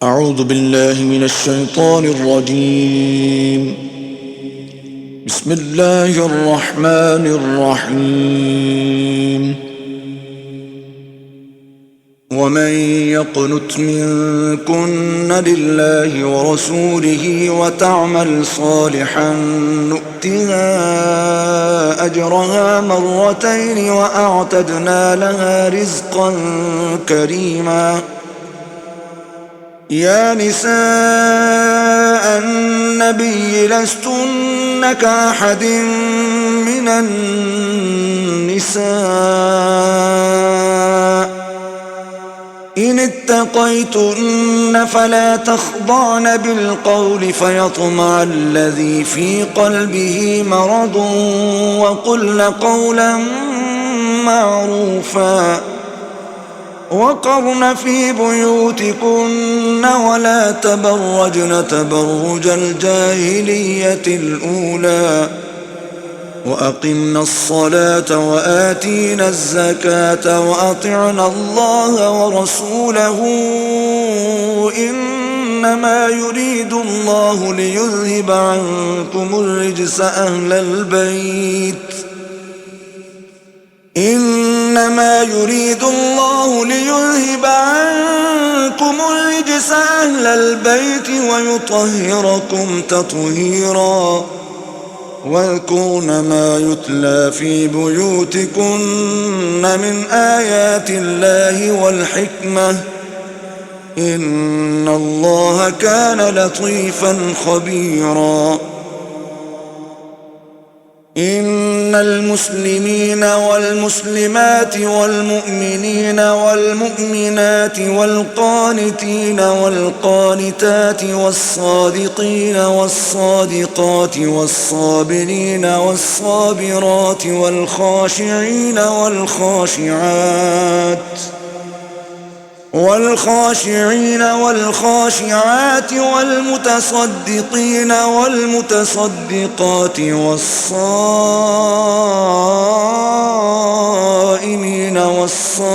أعوذ بالله من الشيطان الرجيم. بسم الله الرحمن الرحيم. ومن يقنت منكن لله ورسوله وتعمل صالحا نؤتها أجرها مرتين وأعتدنا لها رزقا كريما. يا نساء النبي لستن كأحد من النساء إن اتقيتن فلا تخضعن بالقول فيطمع الذي في قلبه مرض وقلن قولا معروفا وقرن في بيوتكن ولا تبرجن تبرج الجاهلية الأولى وأقمنا الصلاة وآتينا الزكاة وأطعنا الله ورسوله إنما يريد الله ليذهب عنكم الرجس أهل البيت إنما يريد الله ليذهب عنكم الرجس أهل البيت ويطهركم تطهيرا واذكرن ما يتلى في بيوتكن من آيات الله والحكمة إن الله كان لطيفا خبيرا. إن المسلمين والمسلمات والمؤمنين والمؤمنات والقانتين والقانتات والصادقين والصادقات والصابرين والصابرات والخاشعين والخاشعات والمتصدقين والمتصدقات والصائمين والصائمات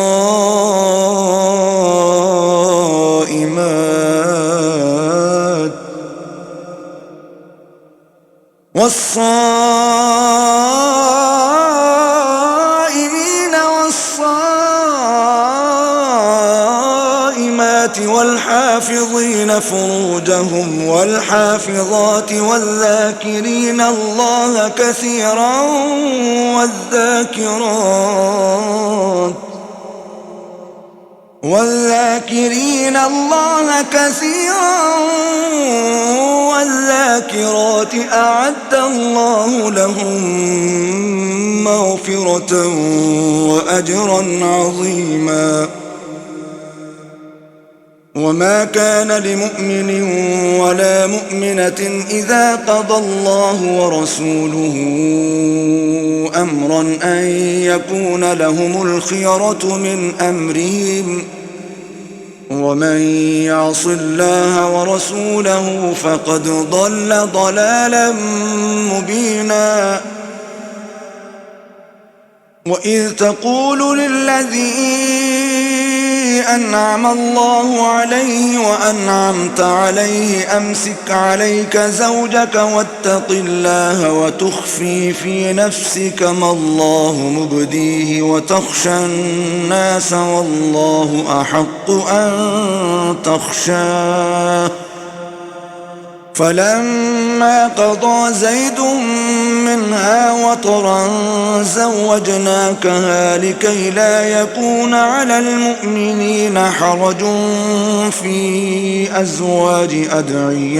والحافظين فروجهم والحافظات والذاكرين الله كثيرا والذاكرين الله كثيرا والذاكرات أعد الله لهم مغفرة وأجرا عظيما. وما كان لمؤمن ولا مؤمنة إذا قضى الله ورسوله أمرا أن يكون لهم الخيرة من أمرهم ومن يعص الله ورسوله فقد ضل ضلالا مبينا. وإذ تقول للذي أنعم الله عليه وأنعمت عليه أمسك عليك زوجك واتق الله وتخفي في نفسك ما الله مبديه وتخشى الناس والله أحق أن تخشاه. فلما قضى زيد منها وطرا زوجناكها لكي لا يكون على المؤمنين حرج في أزواج أدعيائهم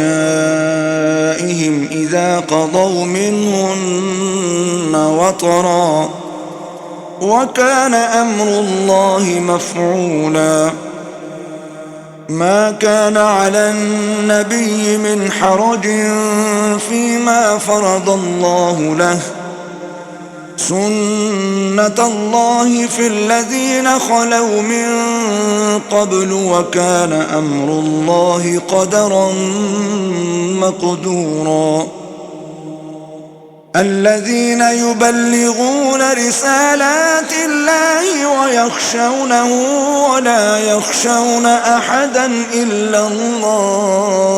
إذا قضوا منهن وطرا وكان أمر الله مفعولا. ما كان على النبي من حرج فيما فرض الله له سنة الله في الذين خلوا من قبل وكان أمر الله قدرا مقدورا. الذين يبلغون رسالات الله ويخشونه ولا يخشون أحدا إلا الله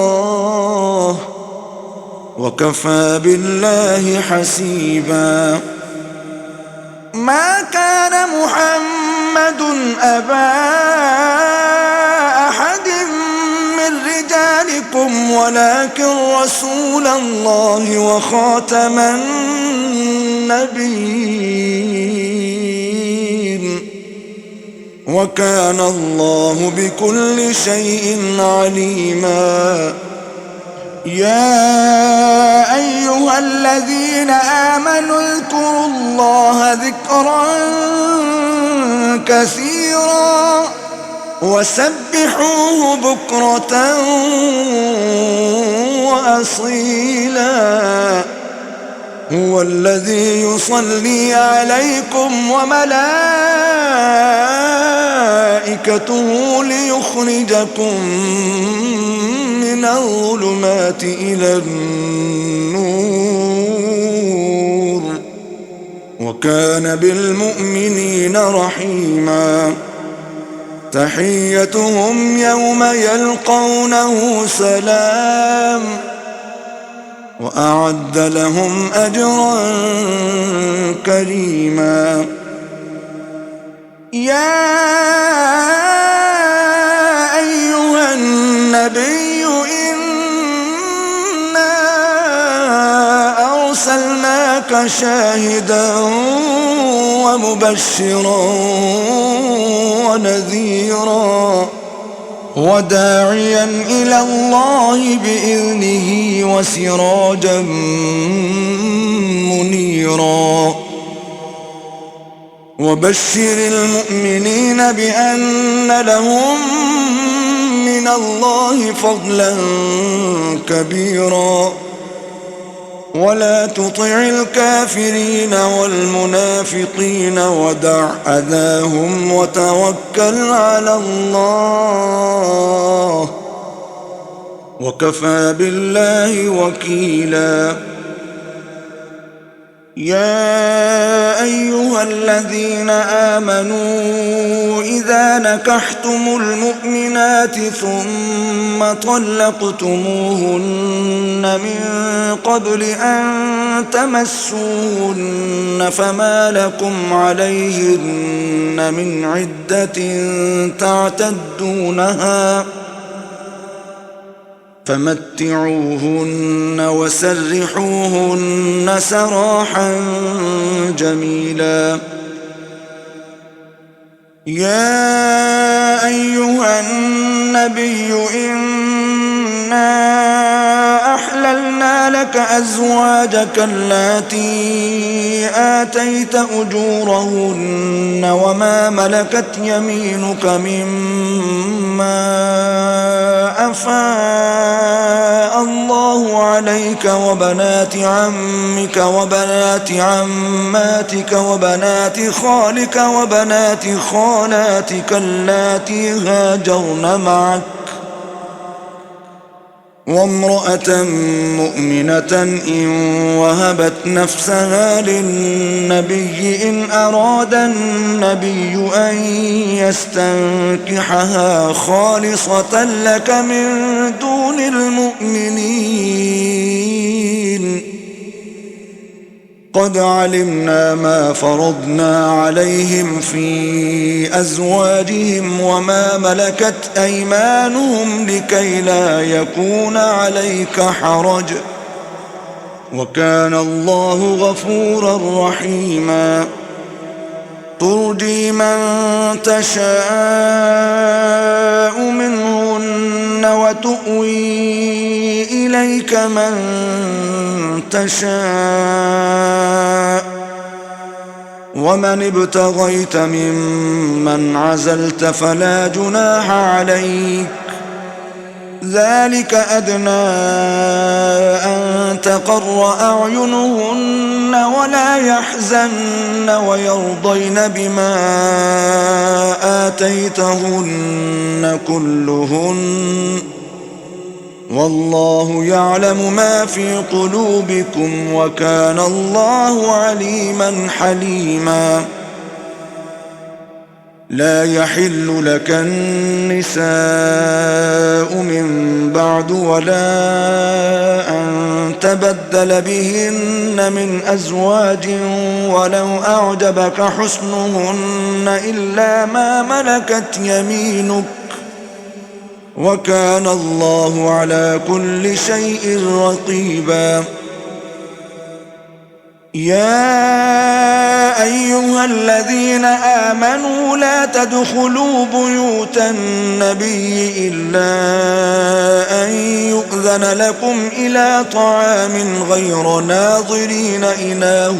وكفى بالله حسيبا. ما كان محمد أبا أحد من رجالكم ولكن رسول الله وخاتم النبيين وكان الله بكل شيء عليما. يا أيها الذين آمنوا اذكروا الله ذكرا كثيرا وسبحوه بكرة وأصيلا. هو الذي يصلي عليكم وملائكته ليخرجكم من الظلمات إلى النور وكان بالمؤمنين رحيما. تحيتهم يوم يلقونه سلام وأعد لهم أجرا كريما. يا أيها النبي إنا أرسلناك شاهدا ومبشرا ونذيرا وداعيا إلى الله بإذنه وسراجا منيرا. وبشر المؤمنين بأن لهم من الله فضلا كبيرا. ولا تطع الكافرين والمنافقين ودع أذاهم وتوكل على الله وكفى بالله وكيلا. يا أيها الذين آمنوا إذا نكحتم المؤمنات ثم طلقتموهن من قبل أن تمسوهن فما لكم عليهن من عدة تعتدونها فمتعوهن وسرحوهن سراحا جميلا. يا أيها النبي إنا أحللنا لك أزواجك اللاتي آتيت أجورهن وما ملكت يمينك مما أفاء الله عليك وبنات عمك وبنات عماتك وبنات خالك وبنات خالاتك اللاتي هاجرن معك وامرأة مؤمنة إن وهبت نفسها للنبي إن أراد النبي أن يستنكحها خالصة لك من دون المؤمنين. قد علمنا ما فرضنا عليهم في أزواجهم وما ملكت أيمانهم لكي لا يكون عليك حرج وكان الله غفورا رحيما. ترجي من تشاء منهن وتؤوي إليك من تشاء ومن ابتغيت ممن عزلت فلا جناح عليك ذلك أدنى أن تقر أعينهن ولا يحزن ويرضين بما آتيتهن كلهن والله يعلم ما في قلوبكم وكان الله عليما حليما لا يحل لك النساء من بعد ولا أن تبدل بهن من أزواج ولو أعجبك حسنهن إلا ما ملكت يمينك وكان الله على كل شيء رقيبا يا أيها الذين آمنوا لا تدخلوا بيوت النبي إلا أن يؤذن لكم إلى طعام غير ناظرين إناه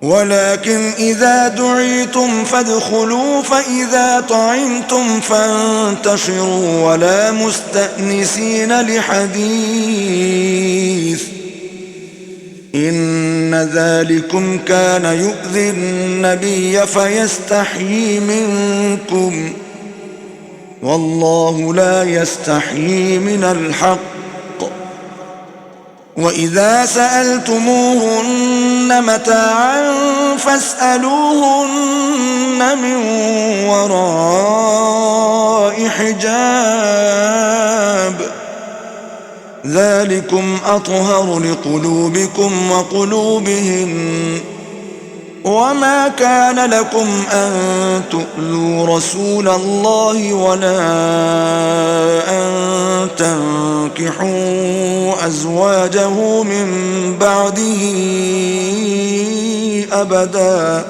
ولكن إذا دعيتم فادخلوا فإذا طعمتم فانتشروا ولا مستأنسين لحديث إن ذلكم كان يؤذي النبي فيستحيي منكم والله لا يستحيي من الحق وإذا سألتموهن متاعا فاسألوهن من وراء حجاب ذلكم أطهر لقلوبكم وقلوبهن وما كان لكم أن تؤذوا رسول الله ولا أن تنكحوا أزواجه من بعده أبدا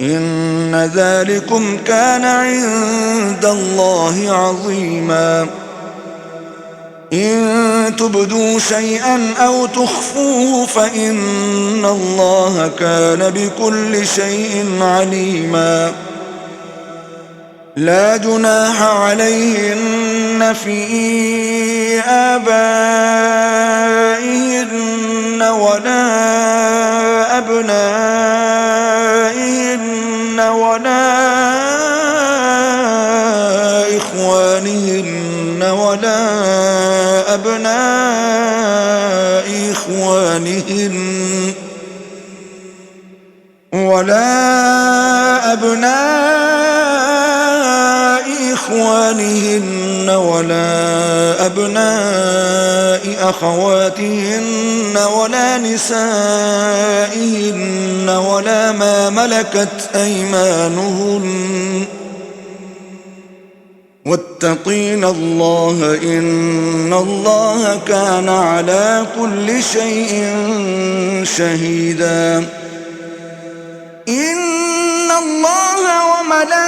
إن ذلكم كان عند الله عظيما إن تبدوا شيئا أو تخفوه فإن الله كان بكل شيء عليما لا جناح عليهن في آبائهن ولا أبنائهن ولا إخوانهن ولا أبناء إخوانهن ولا أبناء أخواتهن ولا نسائهن ولا ما ملكت أيمانهن واتقين الله إن الله كان على كل شيء شهيدا إن الله وملائكته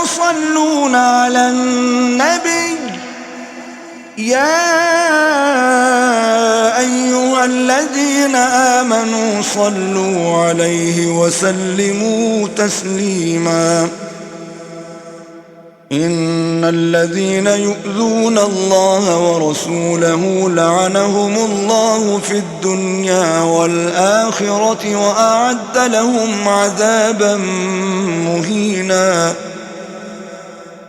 يصلون على النبي يا أيها الذين آمنوا صلوا عليه وسلموا تسليما إن الذين يؤذون الله ورسوله لعنهم الله في الدنيا والآخرة وأعد لهم عذابا مهينا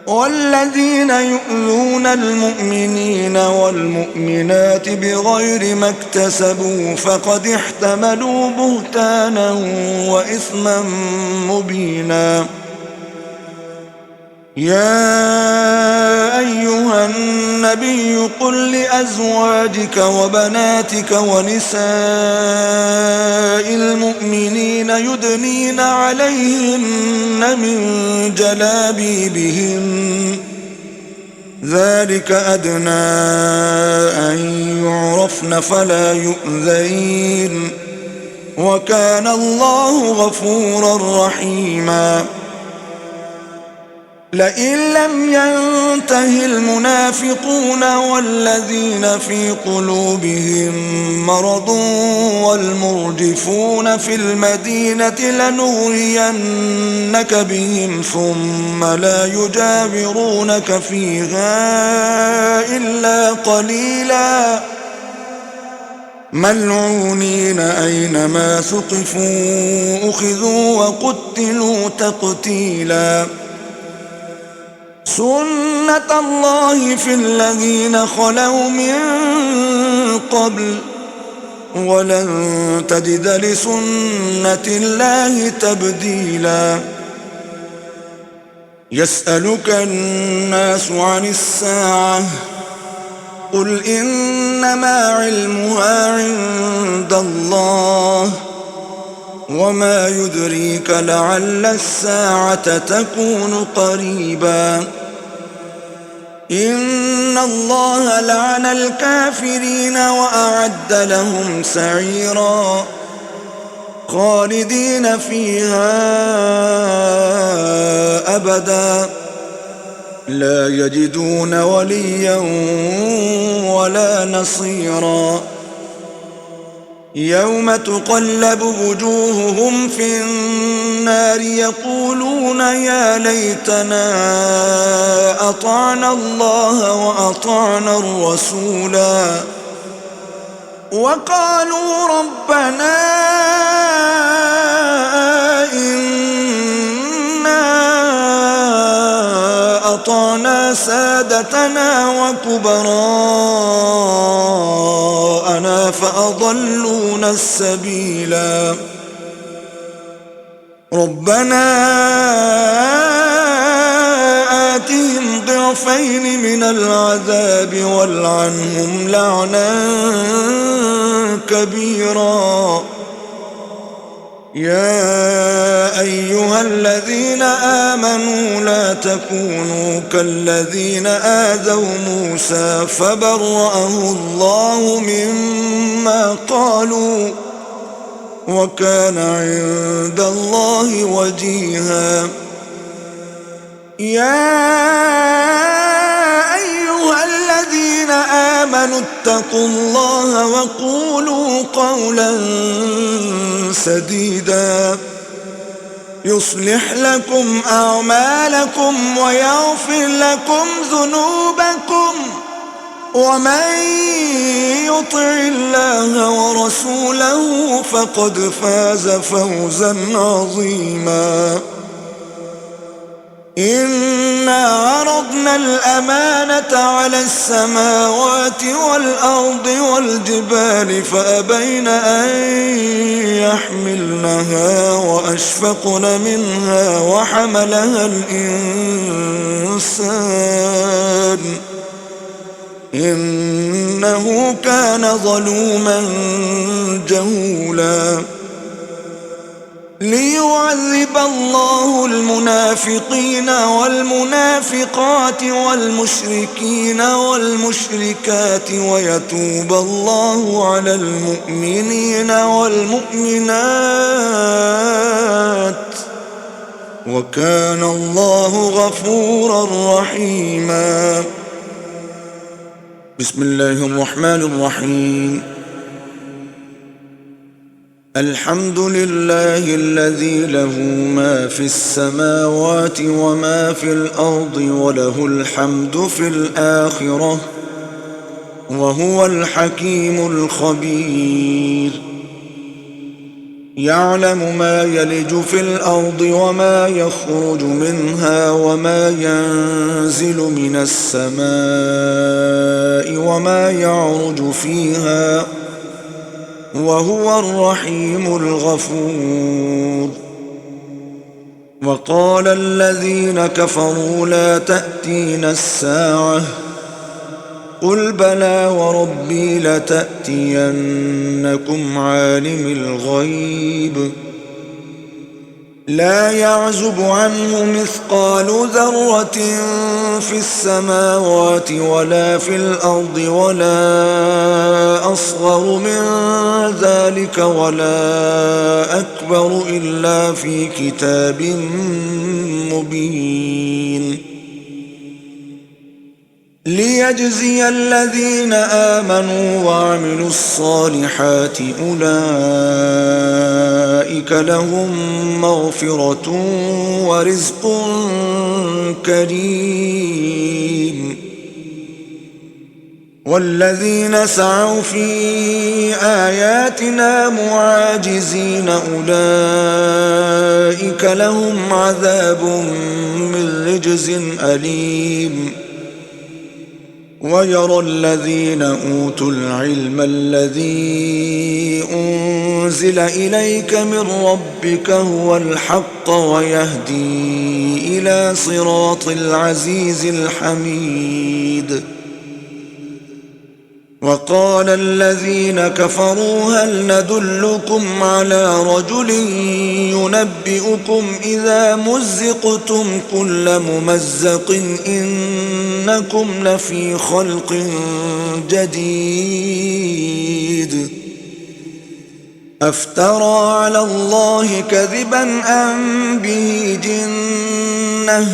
والذين يؤذون المؤمنين والمؤمنات بغير ما اكتسبوا فقد احتملوا بهتانا وإثما مبينا يا أيها النبي قل لأزواجك وبناتك ونساء المؤمنين يدنين عليهن من جلابيبهن ذلك أدنى أن يعرفن فلا يؤذين وكان الله غفورا رحيما لئن لم ينته المنافقون والذين في قلوبهم مرض والمرجفون في المدينة لنغرينك بهم ثم لا يجاورونك فيها إلا قليلا ملعونين أينما ثقفوا أخذوا وقتلوا تقتيلا سنة الله في الذين خلوا من قبل ولن تجد لسنة الله تبديلا يسألك الناس عن الساعة قل إنما علمها عند الله وما يدريك لعل الساعة تكون قريبا إن الله لعن الكافرين وأعد لهم سعيرا خالدين فيها أبدا لا يجدون وليا ولا نصيرا يوم تقلب وجوههم في النار يقولون يا ليتنا أطعنا الله وأطعنا الرسولا وقالوا ربنا إنا أطعنا سادتنا وكبراءنا فأضلونا السبيلا ربنا آتهم ضعفين من العذاب والعنهم لعنا كبيرا يا أيها الذين آمنوا لا تكونوا كالذين آذوا موسى فبرأه الله مما قالوا وكان عند الله وجيها يا أيها الذين آمنوا اتقوا الله وقولوا قولا سديدا يصلح لكم أعمالكم ويغفر لكم ذنوبكم ومن يطع الله ورسوله فقد فاز فوزا عظيما إنا عرضنا الأمانة على السماوات والأرض والجبال فأبين أن يحملنها وأشفقن منها وحملها الإنسان إنه كان ظلوما جهولا ليعذب الله المنافقين والمنافقات والمشركين والمشركات ويتوب الله على المؤمنين والمؤمنات وكان الله غفورا رحيما بسم الله الرحمن الرحيم الحمد لله الذي له ما في السماوات وما في الأرض وله الحمد في الآخرة وهو الحكيم الخبير يعلم ما يلج في الأرض وما يخرج منها وما ينزل من السماء وما يعرج فيها وهو الرحيم الغفور وقال الذين كفروا لا تأتينا الساعة قل بلى وربي لتأتينكم عالم الغيب لا يعزب عنه مثقال ذرة في السماوات ولا في الأرض ولا أصغر من ذلك ولا أكبر إلا في كتاب مبين ليجزي الذين آمنوا وعملوا الصالحات أولئك لهم مغفرة ورزق كريم والذين سعوا في آياتنا معاجزين أولئك لهم عذاب من رجز أليم. ويرى الذين أوتوا العلم الذي أنزل إليك من ربك هو الحق ويهدي إلى صراط العزيز الحميد. وقال الذين كفروا هل ندلكم على رجل ينبئكم إذا مزقتم كل ممزق إنكم لفي خلق جديد. أفترى على الله كذبا أم به جنة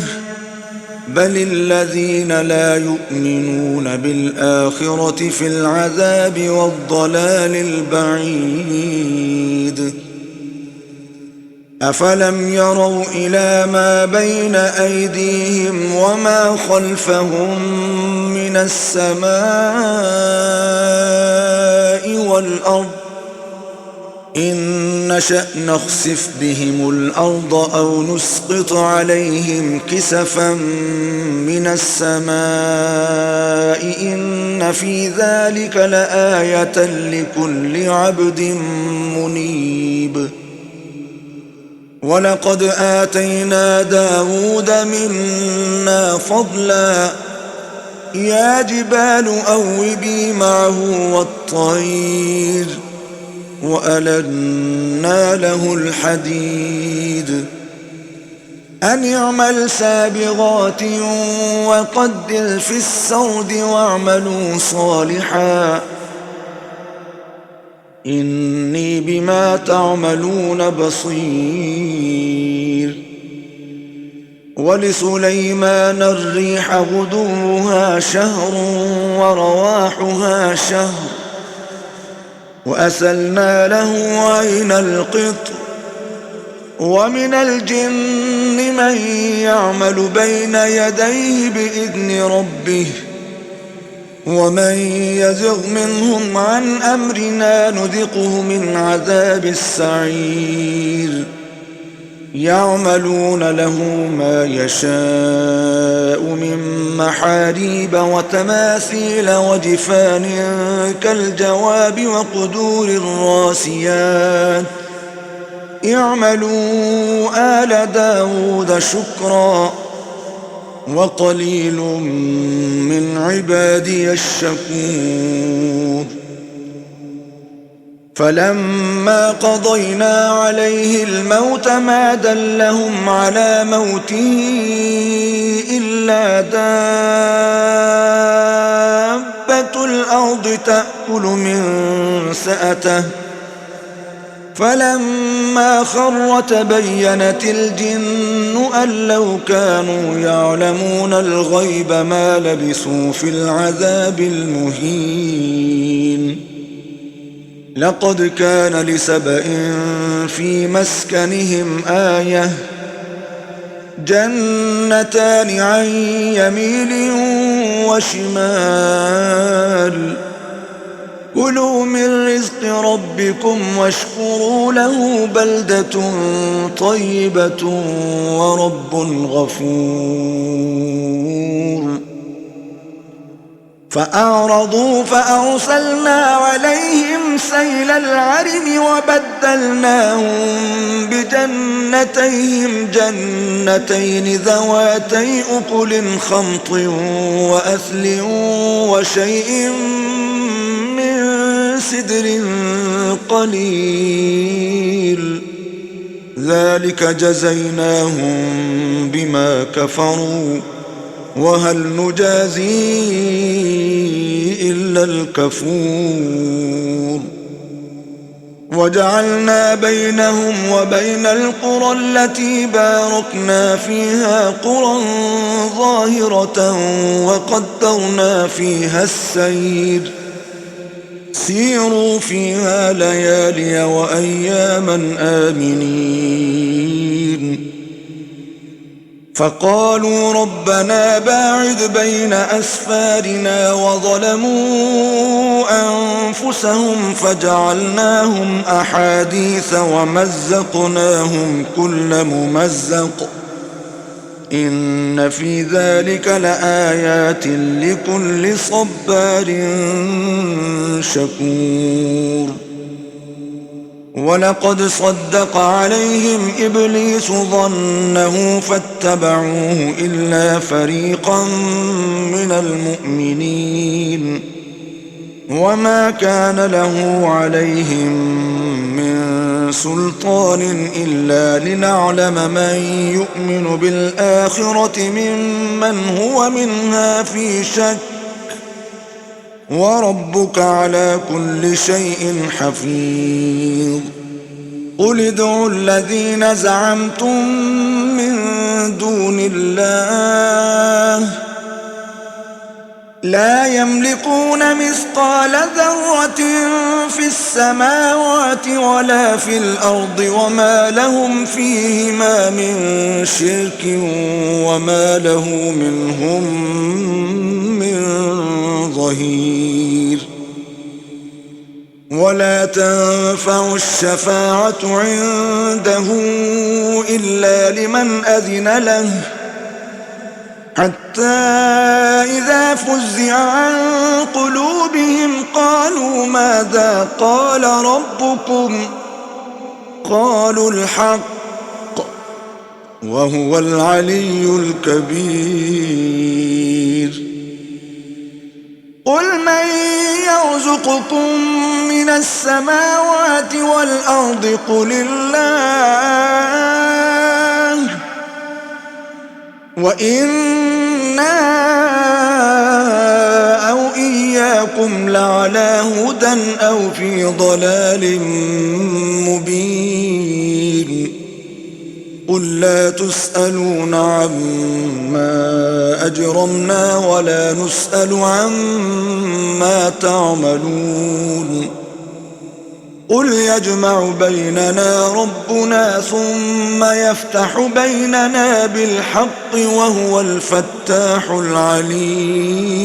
بل الذين لا يؤمنون بالآخرة في العذاب والضلال البعيد. أفلم يروا إلى ما بين أيديهم وما خلفهم من السماء والأرض إن نشأ نخسف بهم الأرض أو نسقط عليهم كسفا من السماء إن في ذلك لآية لكل عبد منيب. ولقد آتينا داود منا فضلا يا جبال أوبي معه والطير وألنا له الحديد أن اعمل سابغات وقدر في السرد واعملوا صالحا إني بما تعملون بصير. ولسليمان الريح غدوها شهر ورواحها شهر وأسلنا له عين القطر ومن الجن من يعمل بين يديه بإذن ربه ومن يزغ منهم عن أمرنا نذقه من عذاب السعير. يعملون له ما يشاء من محاريب وتماثيل وجفان كالجواب وقدور الراسيات اعملوا آل داود شكرا وقليل من عبادي الشكور. فلما قضينا عليه الموت ما دلهم على موته إلا دابة الأرض تأكل من سأته فلما خر تبينت الجن أن لو كانوا يعلمون الغيب ما لبثوا في العذاب المهين. لقد كان لسبإ في مسكنهم آية جنتان عن يمين وشمال كلوا من رزق ربكم واشكروا له بلدة طيبة ورب غفور. فأعرضوا فأرسلنا عليهم سيل العرم وبدلناهم بجنتيهم جنتين ذواتي أكل خمط وأثل وشيء من سدر قليل ذلك جزيناهم بما كفروا وهل نجازي إلا الكفور. وجعلنا بينهم وبين القرى التي باركنا فيها قرى ظاهرة وقدرنا فيها السير سيروا فيها ليالي وأياما آمنين. فقالوا ربنا باعد بين أسفارنا وظلموا أنفسهم فجعلناهم أحاديث ومزقناهم كل ممزق إن في ذلك لآيات لكل صبار شكور ولقد صدق عليهم إبليس ظنه فاتبعوه إلا فريقا من المؤمنين وما كان له عليهم من سلطان إلا لنعلم من يؤمن بالآخرة ممن هو منها في شك وربك على كل شيء حفيظ قل ادعوا الذين زعمتم من دون الله لا يملكون مثقال ذرة في السماوات ولا في الأرض وما لهم فيهما من شرك وما له منهم من ظهير ولا تنفع الشفاعة عنده إلا لمن أذن له حتى إذا فزع عن قلوبهم قالوا ماذا قال ربكم قالوا الحق وهو العلي الكبير قل من يرزقكم من السماوات والأرض قل الله وإنا أو إياكم لعلى هدى أو في ضلال مبين قل لا تسألون عما أجرمنا ولا نسأل عما تعملون قل يجمع بيننا ربنا ثم يفتح بيننا بالحق وهو الفتاح العليم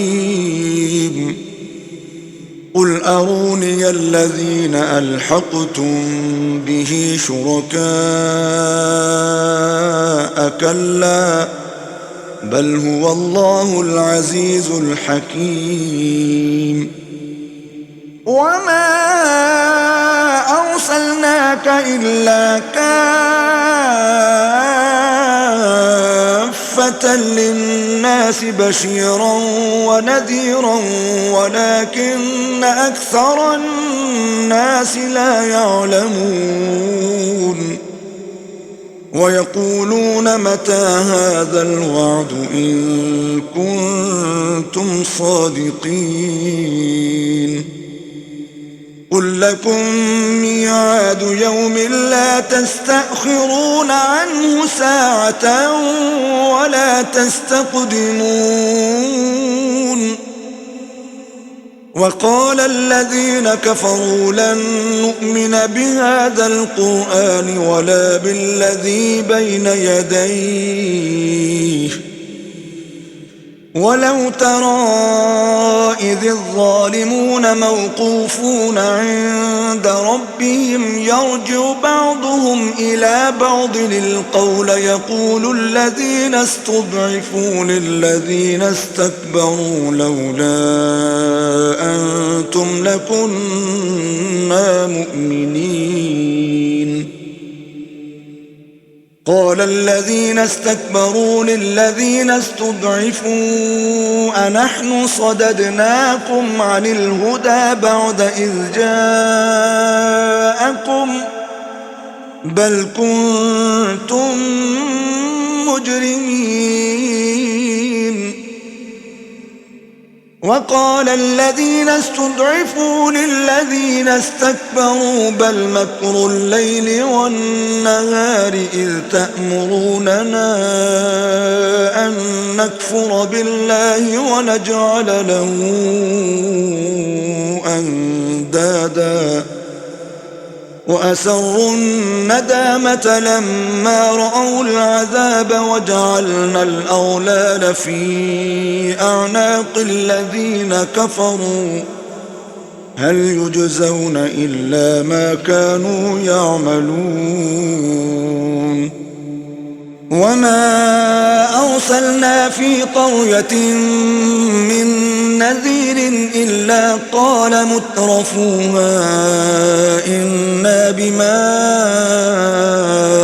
قل أروني الذين ألحقتم به شركاء كلا بل هو الله العزيز الحكيم وما أرسلناك إلا كافة للناس بشيرا ونذيرا ولكن أكثر الناس لا يعلمون ويقولون متى هذا الوعد إن كنتم صادقين قل لكم ميعاد يوم لا تستأخرون عنه ساعة ولا تستقدمون وقال الذين كفروا لن نؤمن بهذا القرآن ولا بالذي بين يديه ولو ترى إذ الظالمون موقوفون عند ربهم يرجع بعضهم إلى بعض القول يقول الذين استضعفوا للذين استكبروا لولا أنتم لكنا مؤمنين قال الذين استكبروا للذين استضعفوا أنحن صددناكم عن الهدى بعد إذ جاءكم بل كنتم مجرمين وقال الذين استضعفوا للذين استكبروا بل مكر الليل والنهار إذ تأمروننا أن نكفر بالله ونجعل له وأسروا الندامة لما رأوا العذاب وجعلنا الأغلال في أعناق الذين كفروا هل يجزون إلا ما كانوا يعملون وما أرسلنا في قرية من نذير إلا قال مترفوها إنا بما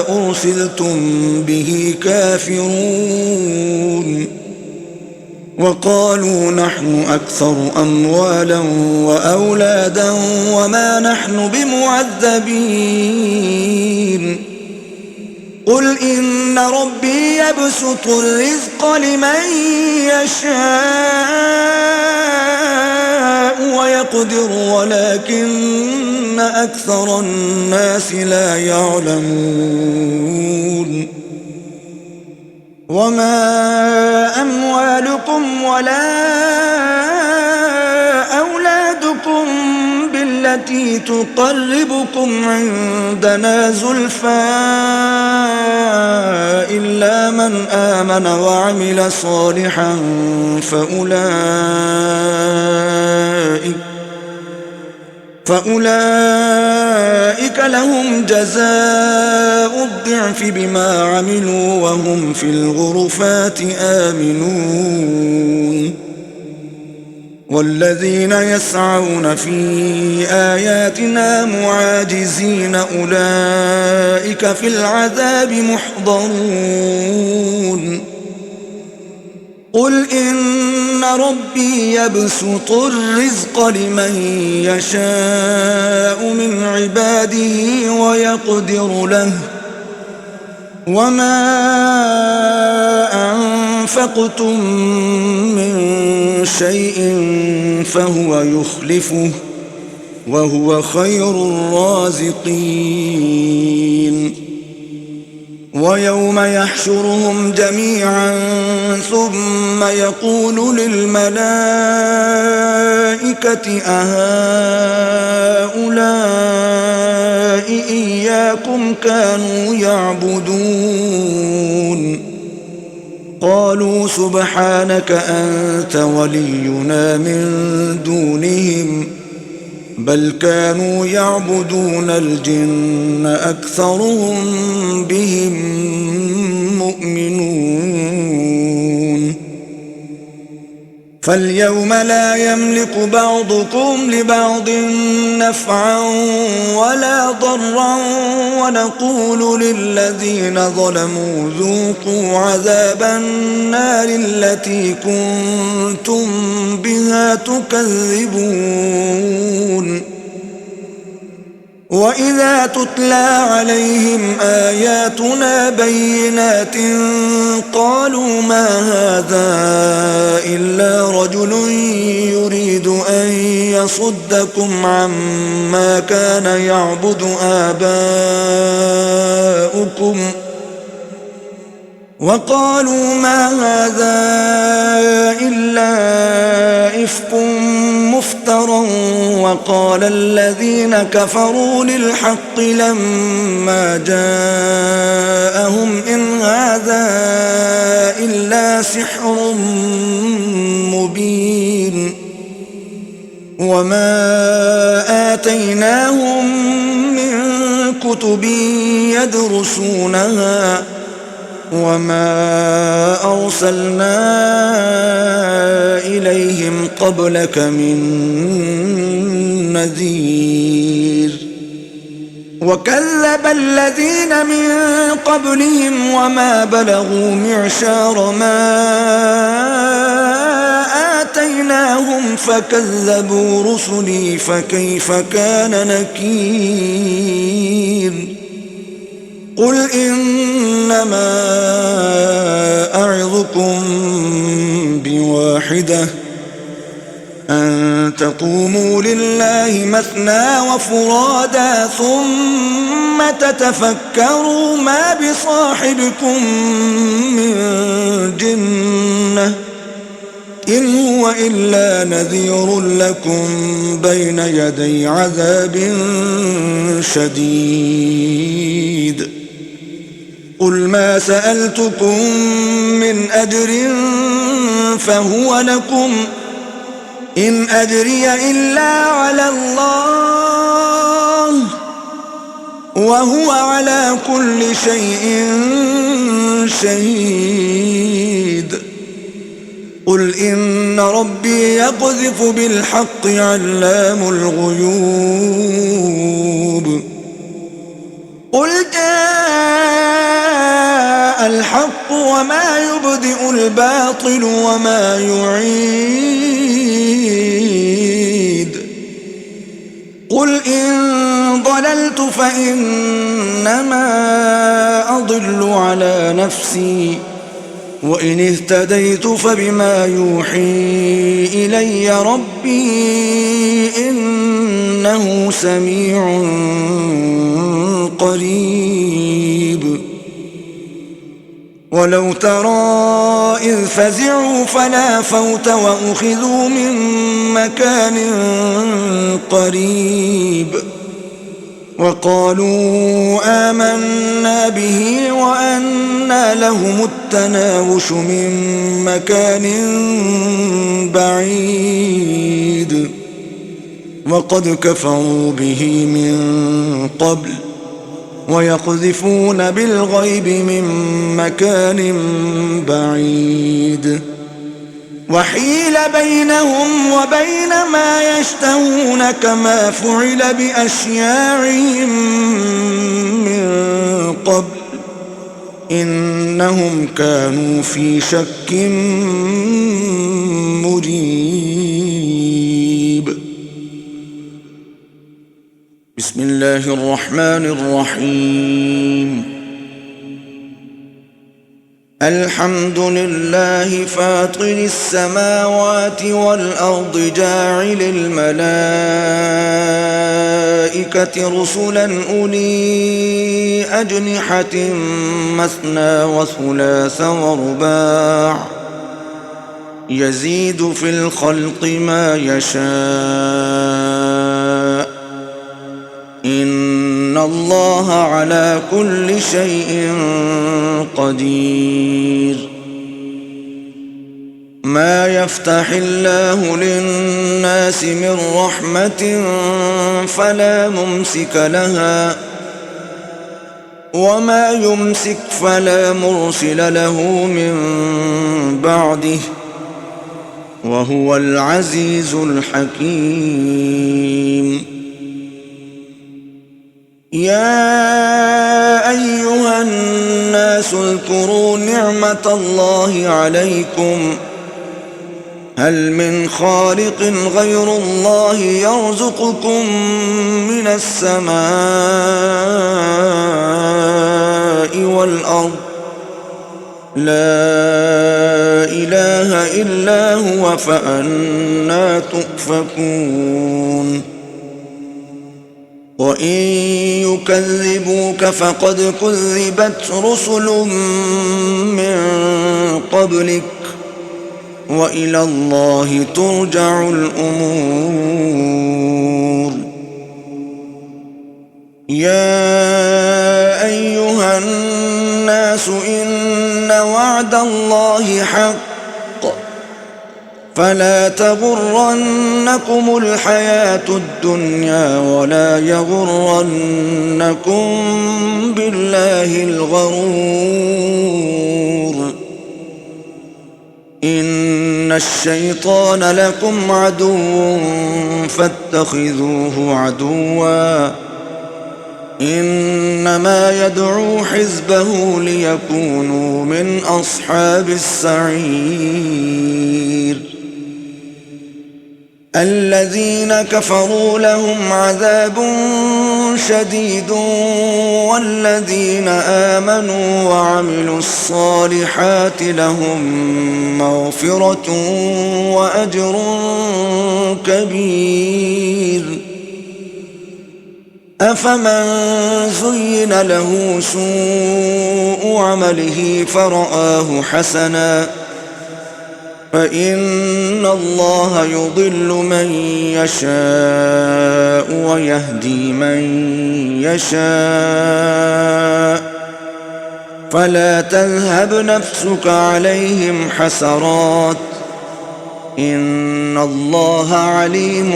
أرسلتم به كافرون وقالوا نحن أكثر أموالا وأولادا وما نحن بمعذبين قل إن ربي يبسط الرزق لمن يشاء ويقدر ولكن أكثر الناس لا يعلمون وما أموالكم ولا أولادكم بالتي تقربكم عندنا زلفى إلا من آمن وعمل صالحا فأولئك لهم جزاء الضعف بما عملوا وهم في الغرفات آمنون والذين يسعون في آياتنا معاجزين أولئك في العذاب محضرون قل إن ربي يبسط الرزق لمن يشاء من عباده ويقدر له وما أنفقتم من شيء فهو يخلفه وهو خير الرازقين ويوم يحشرهم جميعا ثم يقول للملائكة أهؤلاء إياكم كانوا يعبدون قالوا سبحانك أنت ولينا من دونهم بل كانوا يعبدون الجن أكثرهم بهم مؤمنون فاليوم لا يملك بعضكم لبعض نفعا ولا ضرا ونقول للذين ظلموا ذوقوا عذاب النار التي كنتم بها تكذبون وإذا تتلى عليهم آياتنا بينات قالوا ما هذا إلا رجل يريد أن يصدكم عما كان يعبد آباؤكم وقالوا ما هذا إلا إفك مفترى وقال الذين كفروا للحق لما جاءهم إن هذا إلا سحر مبين وما آتيناهم من كتب يدرسونها وما أرسلنا إليهم قبلك من نذير وكذب الذين من قبلهم وما بلغوا معشار ما آتيناهم فكذبوا رسلي فكيف كان نكير قل إنما أعظكم بواحدة أن تقوموا لله مثنى وفرادا ثم تتفكروا ما بصاحبكم من جنة إن هو إلا نذير لكم بين يدي عذاب شديد قل ما سألتكم من أجر فهو لكم إن أجري إلا على الله وهو على كل شيء شهيد قل إن ربي يقذف بالحق علام الغيوب قل جاء الحق وما يبدئ الباطل وما يعيد قل إن ضللت فإنما أضل على نفسي وإن اهتديت فبما يوحي إلي ربي إنه سميع قريب ولو ترى إذ فزعوا فلا فوت وأخذوا من مكان قريب وقالوا آمنا به وأنى لهم التناوش من مكان بعيد وقد كفروا به من قبل ويقذفون بالغيب من مكان بعيد وحيل بينهم وبين ما يشتهون كما فعل بأشياعهم من قبل إنهم كانوا في شك مريب بسم الله الرحمن الرحيم الحمد لله فاطر السماوات والأرض جاعل الملائكة رسلا أولي أجنحة مثنى وثلاث ورباع يزيد في الخلق ما يشاء إن الله على كل شيء قدير ما يفتح الله للناس من رحمة فلا ممسك لها وما يمسك فلا مرسل له من بعده وهو العزيز الحكيم يا أيها الناس اذكروا نعمة الله عليكم هل من خالق غير الله يرزقكم من السماء والأرض لا إله إلا هو فأنى تؤفكون وإن يكذبوك فقد كذبت رسل من قبلك وإلى الله ترجع الأمور يا أيها الناس إن وعد الله حق فلا تغرنكم الحياة الدنيا ولا يغرنكم بالله الغرور إن الشيطان لكم عدو فاتخذوه عدوا إنما يدعو حزبه ليكونوا من أصحاب السعير الذين كفروا لهم عذاب شديد والذين آمنوا وعملوا الصالحات لهم مغفرة وأجر كبير أفمن زين له سوء عمله فرآه حسنا فإن الله يضل من يشاء ويهدي من يشاء فلا تذهب نفسك عليهم حسرات إن الله عليم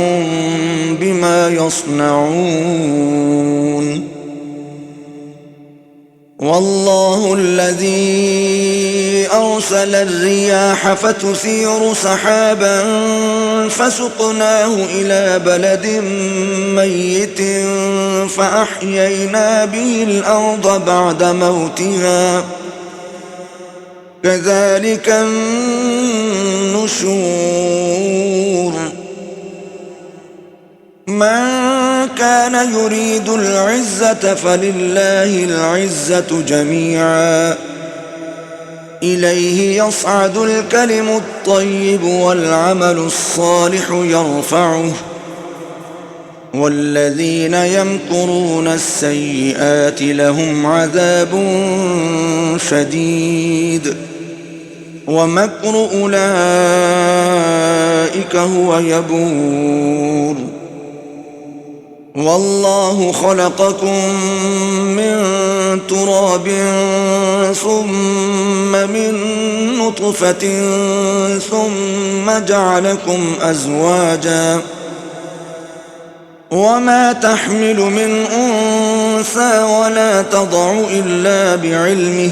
بما يصنعون والله الذي أرسل الرياح فتثير سحابا فسقناه إلى بلد ميت فأحيينا به الأرض بعد موتها كذلك النشور من كان يريد العزة فلله العزة جميعا إليه يصعد الكلم الطيب والعمل الصالح يرفعه والذين يمكرون السيئات لهم عذاب شديد ومكر أولئك هو يبور والله خلقكم من تراب ثم من نطفة ثم جعلكم أزواجا وما تحمل من أنثى ولا تضع إلا بعلمه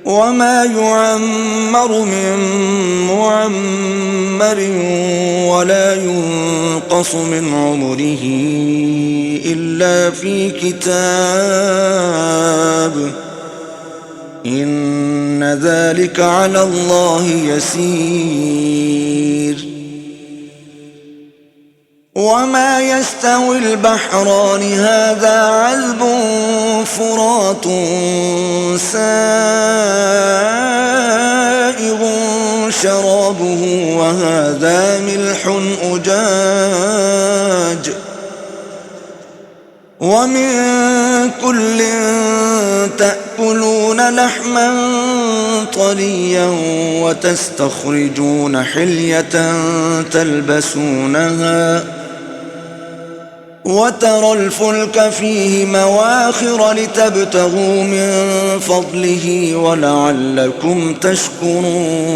وما يعمر من معمر ولا ينقص من عمره إلا في كتاب إن ذلك على الله يسير وما يستوي البحران هذا عذب فرات سائغ شرابه وهذا ملح أجاج ومن كل تأكلون لحما طريا وتستخرجون حلية تلبسونها وترى الفلك فيه مواخر لتبتغوا من فضله ولعلكم تشكرون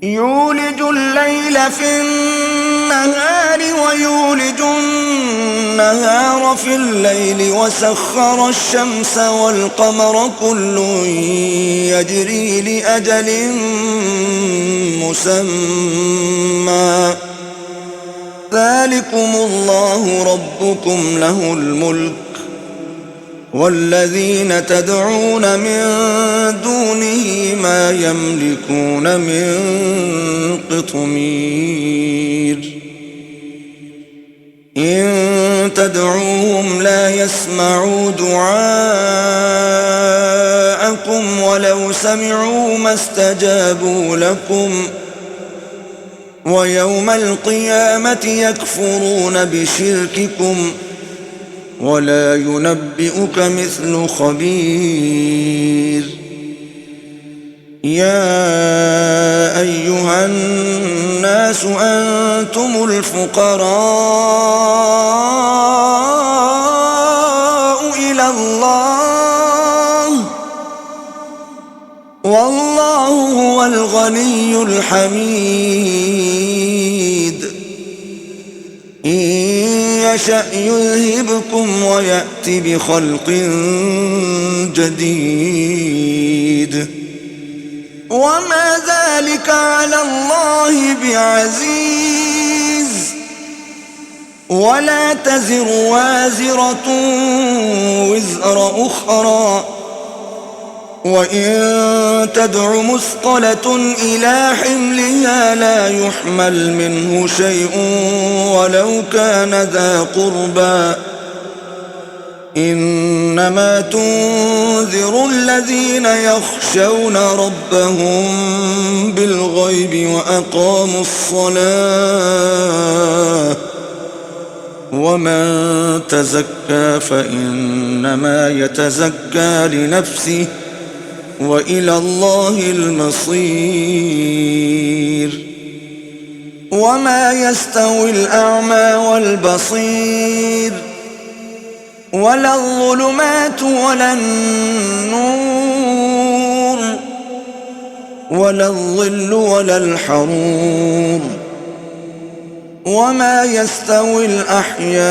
يولج الليل في النهار ويولج النهار في الليل وسخر الشمس والقمر كل يجري لأجل مسمى ذلكم الله ربكم له الملك والذين تدعون من دونه ما يملكون من قطمير إن تدعوهم لا يسمعوا دعاءكم ولو سمعوا ما استجابوا لكم ويوم القيامة يكفرون بشرككم ولا ينبئك مثل خبير يا أيها الناس أنتم الفقراء إلى الله والله هو الغني الحميد إن يشأ يذهبكم ويأت بخلق جديد وما ذلك على الله بعزيز ولا تزر وازرة وزر أخرى وإن تدع مثقلة إلى حملها لا يحمل منه شيء ولو كان ذا قربى إنما تنذر الذين يخشون ربهم بالغيب وأقاموا الصلاة ومن تزكى فإنما يتزكى لنفسه وإلى الله المصير. وما يستوي الأعمى والبصير ولا الظلمات ولا النور ولا الظل ولا الحرور. وما يستوي الأحياء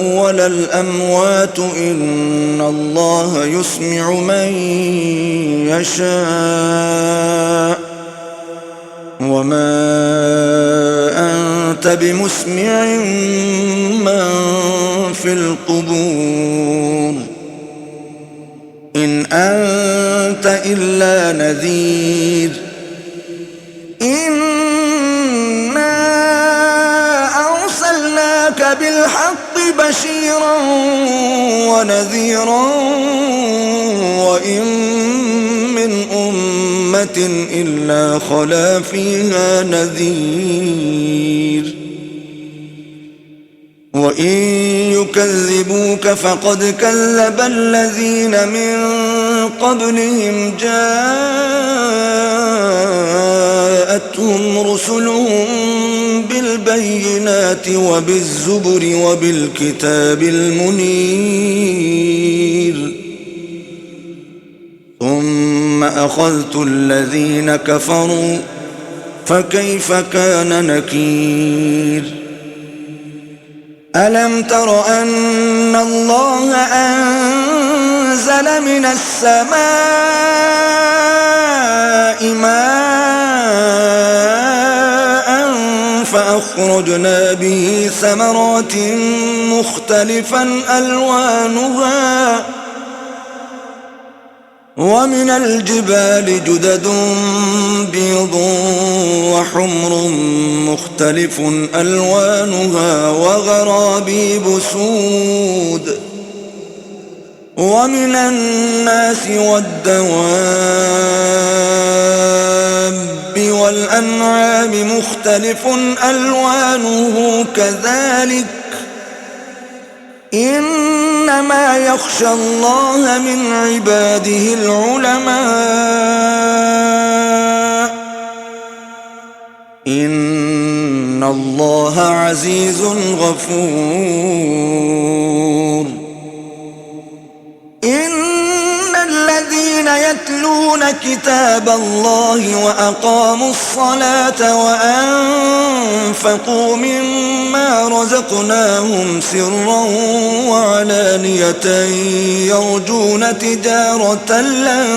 ولا الأموات إن الله يسمع من يشاء وما أنت بمسمع من في القبور إن أنت إلا نذير. إنا أرسلناك بالحق بشيرا ونذيرا وإن من أمة إلا خلا فيها نذير. وإن يكذبوك فقد كذب الذين من قبلهم جاءتهم رسلهم بالبينات وبالزبر وبالكتاب المنير ثم أخذت الذين كفروا فكيف كان نكير. ألم تر أن الله أنزل من السماء ماء فأخرجنا به ثمرات مختلفا ألوانها ومن الجبال جدد بيض وحمر مختلف ألوانها وغرابيب سود ومن الناس والدواب والأنعام مختلف ألوانه كذلك إنما يخشى الله من عباده العلماء إن الله عزيز غفور. إن الذين يتلون كتاب الله وأقاموا الصلاة وأنفقوا مما رزقناهم سرا وعلانية يرجون تجارة لن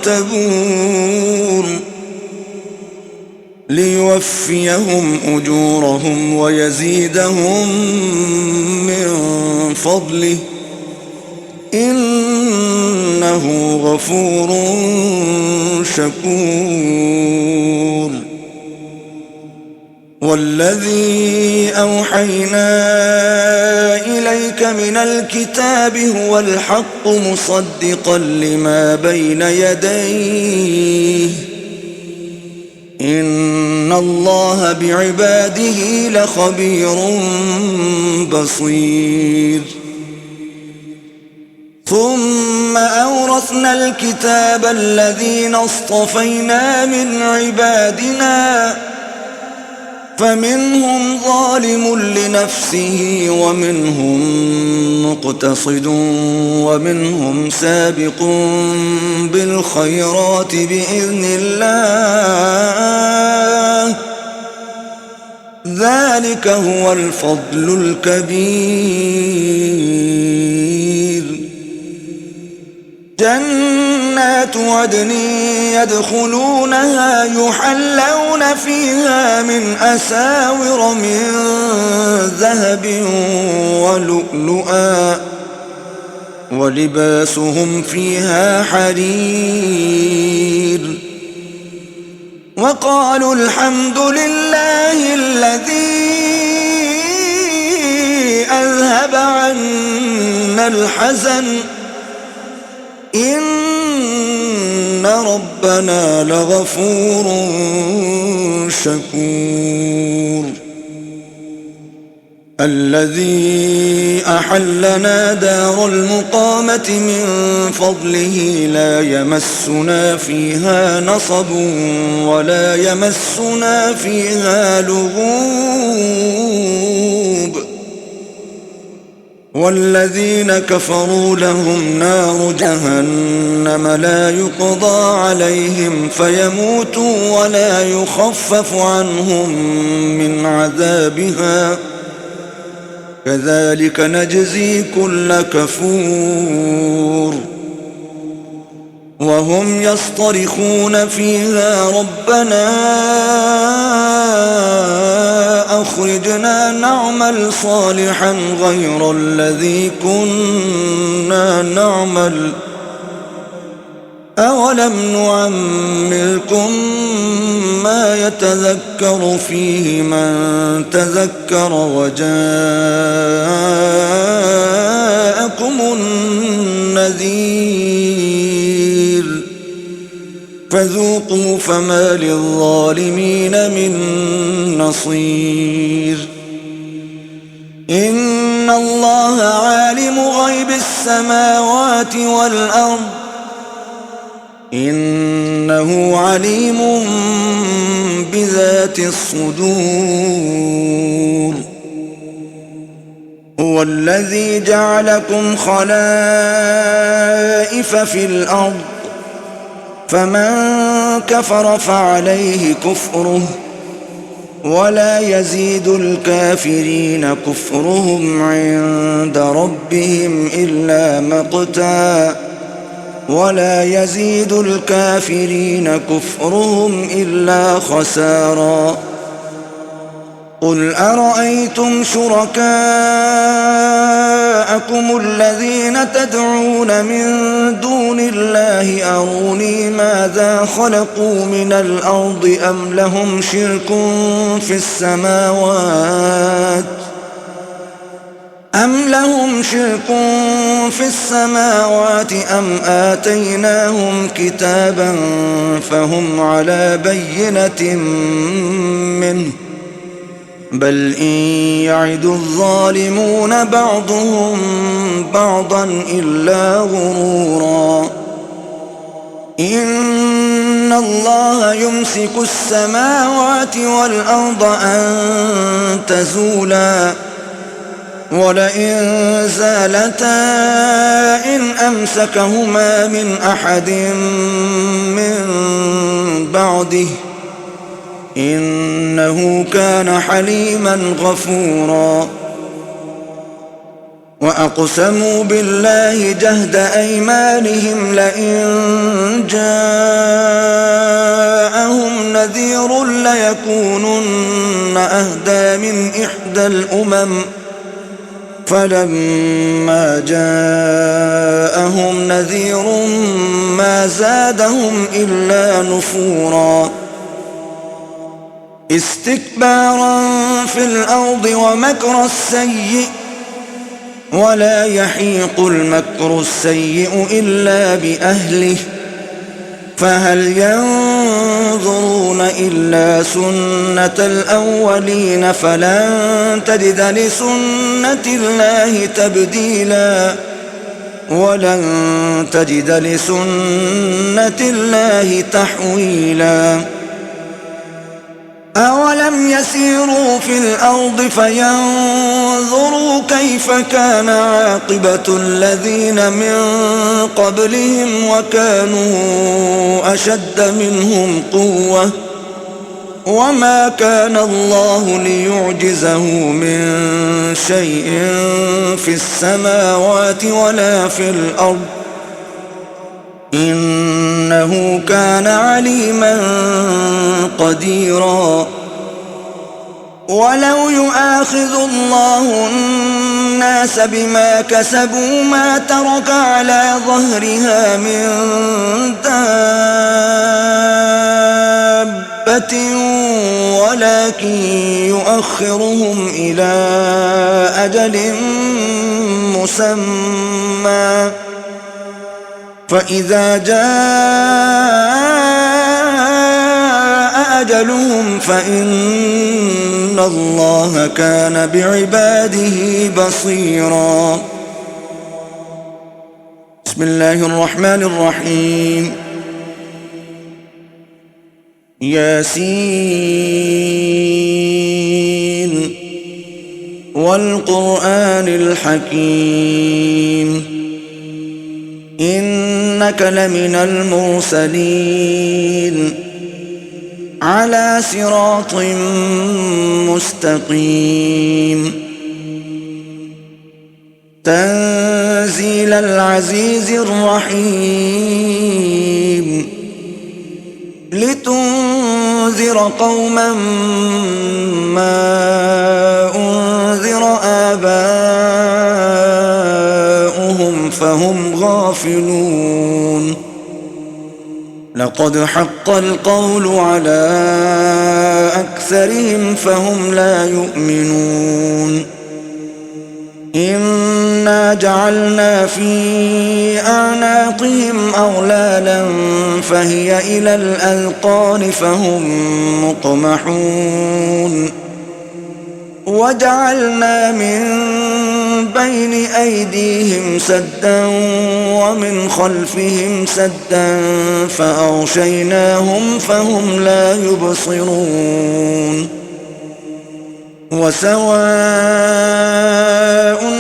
تبور ليوفيهم أجورهم ويزيدهم من فضله إنه غفور شكور. والذي أوحينا إليك من الكتاب هو الحق مصدقا لما بين يديه إن الله بعباده لخبير بصير. ثم أورثنا الكتاب الذين اصطفينا من عبادنا فمنهم ظالم لنفسه ومنهم مقتصد ومنهم سابق بالخيرات بإذن الله ذلك هو الفضل الكبير. جنات عدن يدخلونها يحلون فيها من أساور من ذهب ولؤلؤا ولباسهم فيها حرير. وقالوا الحمد لله الذي أذهب عنا الحزن إن ربنا لغفور شكور. الذي أحلنا دار المقامة من فضله لا يمسنا فيها نصب ولا يمسنا فيها لغوب والذين كفروا لهم نار جهنم لا يقضى عليهم فيموتوا ولا يخفف عنهم من عذابها كذلك نجزي كل كفور وهم يصطرخون فيها ربنا أخرجنا نعمل صالحا غير الذي كنا نعمل أولم نعمركم ما يتذكر فيه من تذكر وجاءكم النذير فذوقوا فما للظالمين من نصير إن الله عالم غيب السماوات والأرض إنه عليم بذات الصدور هو الذي جعلكم خلائف في الأرض فمن كفر فعليه كفره ولا يزيد الكافرين كفرهم عند ربهم إلا مقتا ولا يزيد الكافرين كفرهم إلا خسارا قل أرأيتم شركاءكم الذين تدعون من دون الله أروني ماذا خلقوا من الأرض أم لهم شرك في السماوات أم آتيناهم كتابا فهم على بينة منه بل إن يعد الظالمون بعضهم بعضا إلا غرورا إن الله يمسك السماوات والأرض أن تزولا ولئن زالتا إن أمسكهما من أحد من بعده إنه كان حليما غفورا وأقسموا بالله جهد أيمانهم لئن جاءهم نذير ليكونن أهدى من إحدى الأمم فلما جاءهم نذير ما زادهم إلا نفورا استكبارا في الأرض ومكر السيء ولا يحيق المكر السيء إلا بأهله فهل ينظرون إلا سنة الأولين فلن تجد لسنة الله تبديلا ولن تجد لسنة الله تحويلا أولم يسيروا في الأرض فينظروا كيف كان عاقبة الذين من قبلهم وكانوا أشد منهم قوة وما كان الله ليعجزه من شيء في السماوات ولا في الأرض إنه كان عليما قديرا ولو يؤاخذ الله الناس بما كسبوا ما ترك على ظهرها من دابة ولكن يؤخرهم إلى أجل مسمى فإذا جاء أجلهم فإن الله كان بعباده بصيرا. بسم الله الرحمن الرحيم. ياسين والقرآن الحكيم إنك لمن المرسلين على صراط مستقيم تنزيل العزيز الرحيم لتنذر قوما ما أنذر آباؤهم فهم غافلون. لقد حق القول على أكثرهم فهم لا يؤمنون. إنا جعلنا في أعناقهم أغلالا فهي إلى الأذقان فهم مقمحون. وجعلنا من بين أيديهم سدا ومن خلفهم سدا فأغشيناهم فهم لا يبصرون. وسواء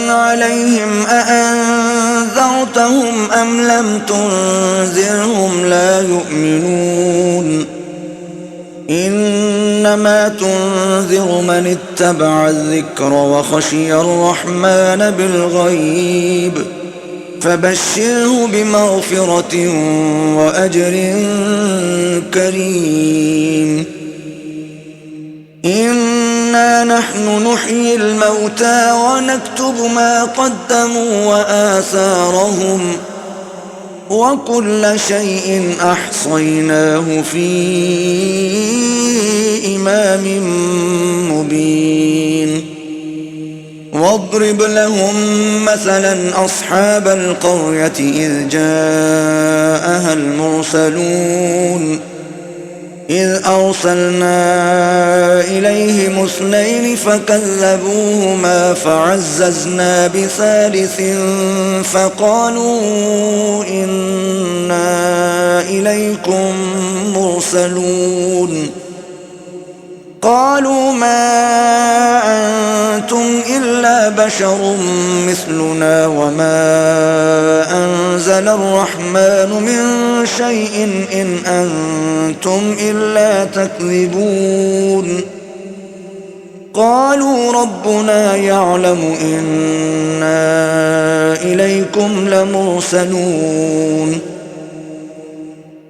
عليهم أأنذرتهم أم لم تنذرهم لا يؤمنون. إنما تنذر من اتبع الذكر وخشي الرحمن بالغيب فبشره بمغفرة وأجر كريم. إنا نحن نحيي الموتى ونكتب ما قدموا وآثارهم وكل شيء أحصيناه في إمام مبين. واضرب لهم مثلا أصحاب القرية إذ جاءها المرسلون إذ أرسلنا إليهم اثنين فكذبوهما فعززنا بثالث فقالوا إنا إليكم مرسلون. قالوا ما أنتم إلا بشر مثلنا وما أنزل الرحمن من شيء إن أنتم إلا تكذبون. قالوا ربنا يعلم إنا إليكم لمرسلون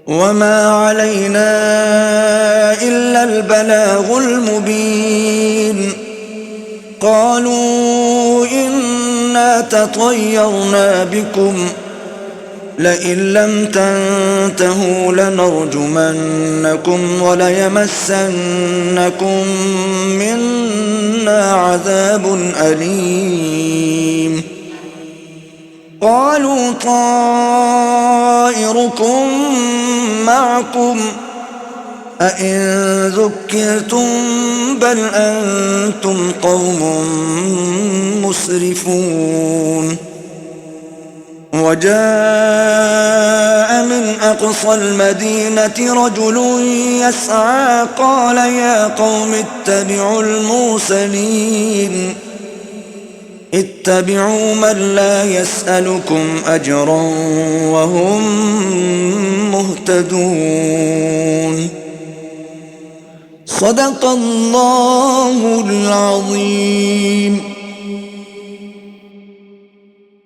وما علينا إلا البلاغ المبين. قالوا إنا تطيرنا بكم لئن لم تنتهوا لنرجمنكم وليمسنكم منا عذاب أليم. قالوا طائركم معكم أئن ذكرتم بل أنتم قوم مسرفون. وجاء من أقصى المدينة رجل يسعى قال يا قوم اتبعوا المرسلين اتبعوا من لا يسألكم أجرا وهم مهتدون. صدق الله العظيم.